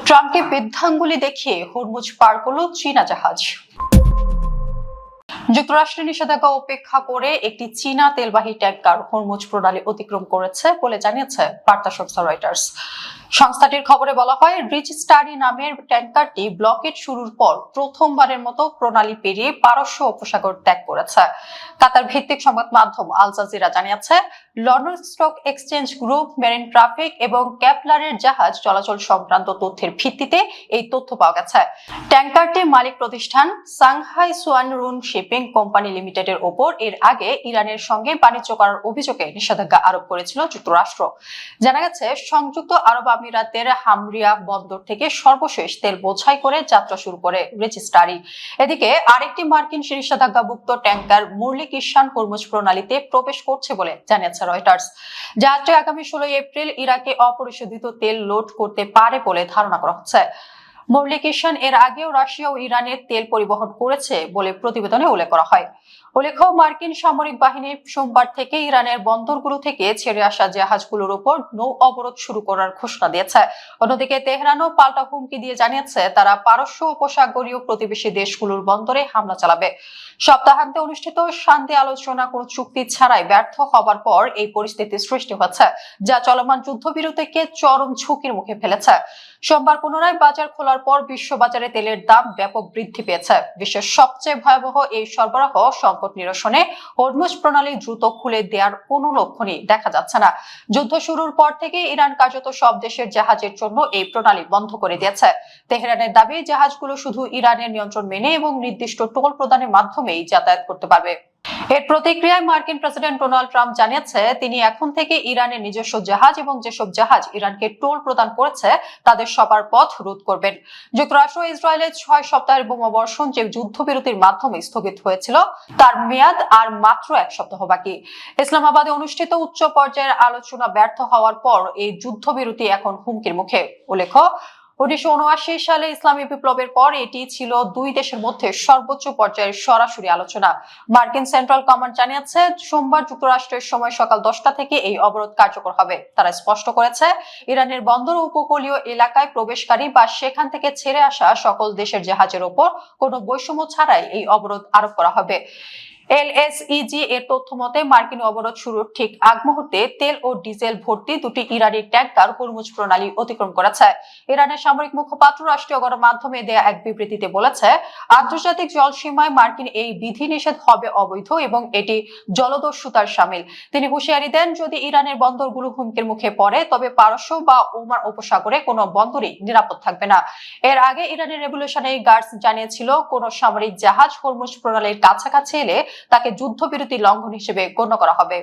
ট্রাম্পকে বৃদ্ধাঙ্গুলি দেখিয়ে হরমুজ পার করল চীনা জাহাজ। যুক্তরাষ্ট্রের নিষেধাজ্ঞা উপেক্ষা করে একটি চীনা তেলবাহী ট্যাংকার হরমুজ প্রণালী অতিক্রম করেছে বলে জানিয়েছে বার্তা সংস্থা রয়টার্স। সংস্থাটির খবরে বলা হয়, রিচ স্টারি নামের ট্যাংকারটি ব্লকেড শুরুর পর প্রথমবারের মতো প্রণালী পেরিয়ে পারস্য উপসাগর ত্যাগ করেছে। কাতার ভিত্তিক সংবাদ মাধ্যম আল জাজিরা জানিয়েছে, London stock exchange group, marine traffic এবং কেপলারের জাহাজ চলাচল সংক্রান্ত তথ্যের ভিত্তিতে এই তথ্য পাওয়া গেছে। ট্যাংকারটির মালিক প্রতিষ্ঠান সাংহাই সুয়ানরুন শিপিং কোম্পানি লিমিটেডের ওপর এর আগে ইরানের সঙ্গে বাণিজ্য করার অভিযোগে নিষেধাজ্ঞা আরোপ করেছিল যুক্তরাষ্ট্র। জানা গেছে, সংযুক্ত আরব আমিরাতের হামরিয়া বন্দর থেকে সর্বশেষ তেল বোঝাই করে যাত্রা শুরু করে রিচ স্টারি। এদিকে আরেকটি মার্কিন নিষেধাজ্ঞাভুক্ত ট্যাংকার মুরলি কিষান হরমুজ প্রণালীতে প্রবেশ করছে বলে জানিয়েছে রয়টার্স। জাহাজটি আগামী 16 এপ্রিল ইরাকে অপরিশোধিত তেল লোড করতে পারে বলে ধারণা করা হচ্ছে। মুরলি কিষান এর আগেও রাশিয়া ও ইরানের তেল পরিবহন করেছে বলে প্রতিবেদনে উল্লেখ করা হয়। উল্লেখ্য, মার্কিন সামরিক বাহিনী সোমবার থেকে ইরানের বন্দরগুলো থেকে ছেড়ে আসা জাহাজগুলোর উপর নৌ অবরোধ শুরু করার ঘোষণা দিয়েছে। অন্যদিকে তেহরানও পাল্টা হুমকি দিয়ে জানিয়েছে, তারা পারস্য উপসাগরীয় প্রতিবেশী দেশগুলোর বন্দরে হামলা চালাবে। সপ্তাহান্তে অনুষ্ঠিত শান্তি আলোচনা কোনো চুক্তি ছাড়াই ব্যর্থ হবার পর এই পরিস্থিতি সৃষ্টি হচ্ছে, যা চলমান যুদ্ধবিরতিকে চরম ঝুঁকির মুখে ফেলেছে। সোমবার পুনরায় বাজার খোলার পর বিশ্ববাজারে তেলের দাম ব্যাপক বৃদ্ধি পেয়েছে। বিশ্বের সবচেয়ে ভয়াবহ এই সরবরাহ সংকট নিরসনে হরমুজ প্রণালী দ্রুত খুলে দেওয়ার কোনো লক্ষণই দেখা যাচ্ছে না। যুদ্ধ শুরুর পর থেকে ইরান কার্যত সব দেশের জাহাজের জন্য এই প্রণালী বন্ধ করে দিয়েছে। তেহরানের দাবি, জাহাজগুলো শুধু ইরানের নিয়ন্ত্রণ মেনে এবং নির্দিষ্ট টোল প্রদানের মাধ্যমেই যাতায়াত করতে পারবে। এর প্রতিক্রিয়ায় মার্কিন প্রেসিডেন্ট ডোনাল্ড ট্রাম্প জানিয়েছে, তিনি এখন থেকে ইরানের নিজস্ব জাহাজ এবং যেসব জাহাজ ইরানকে টোল প্রদান করেছে তাদের সবার পথ রোধ করবেন। যুক্তরাষ্ট্র ও ইসরায়েলের 6 সপ্তাহের বোমাবর্ষণ যে যুদ্ধবিরতির মাধ্যমে স্থগিত হয়েছিল, তার মেয়াদ আর মাত্র 1 সপ্তাহ বাকি। ইসলামাবাদে অনুষ্ঠিত উচ্চ পর্যায়ের আলোচনা ব্যর্থ হওয়ার পর এই যুদ্ধবিরতি এখন হুমকির মুখে। উল্লেখ্য, 1979 সালে ইসলামী বিপ্লবের পর এটি ছিল দুই দেশের মধ্যে সর্বোচ্চ পর্যায়ের সরাসরি আলোচনা। মার্কিন সেন্ট্রাল কমান্ড জানিয়েছে, সোমবার যুক্তরাষ্ট্রের সময় সকাল 10টা থেকে এই অবরোধ কার্যকর হবে। তারা স্পষ্ট করেছে, ইরানের বন্দর উপকূলীয় এলাকায় প্রবেশকারী বা সেখান থেকে ছেড়ে আসা সকল দেশের জাহাজের ওপর কোনো বৈষম্য ছাড়াই এই অবরোধ আরোপ করা হবে। এলএসইজি এর তথ্য মতে, মার্কিন অবরোধ শুরুর ঠিক আগ মুহূর্তে তেল ও ডিজেল ভর্তি দুটি ইরানি ট্যাংকার হরমুজ প্রণালী অতিক্রম করেছে। ইরানের সামরিক মুখপাত্র রাষ্ট্রীয় গণমাধ্যমে দেয়া এক বিবৃতিতে বলেছে, আন্তর্জাতিক জলসীমায় মার্কিন এই বিধিনিষেধ হবে অবৈধ এবং এটি জলদস্যুতার শামিল। তিনি হুঁশিয়ারি দেন, যদি ইরানের বন্দরগুলো হুমকির মুখে পড়ে তবে পারস্য বা ওমান উপসাগরে কোনো বন্দরই নিরাপদ থাকবে না। এর আগে ইরানের রেভলিউশনারি গার্ডস জানিয়েছিল, কোনো সামরিক জাহাজ হরমুজ প্রণালীর কাছাকাছি এলে তাকে যুদ্ধবিরতি লঙ্ঘন হিসেবে গণ্য করা হবে।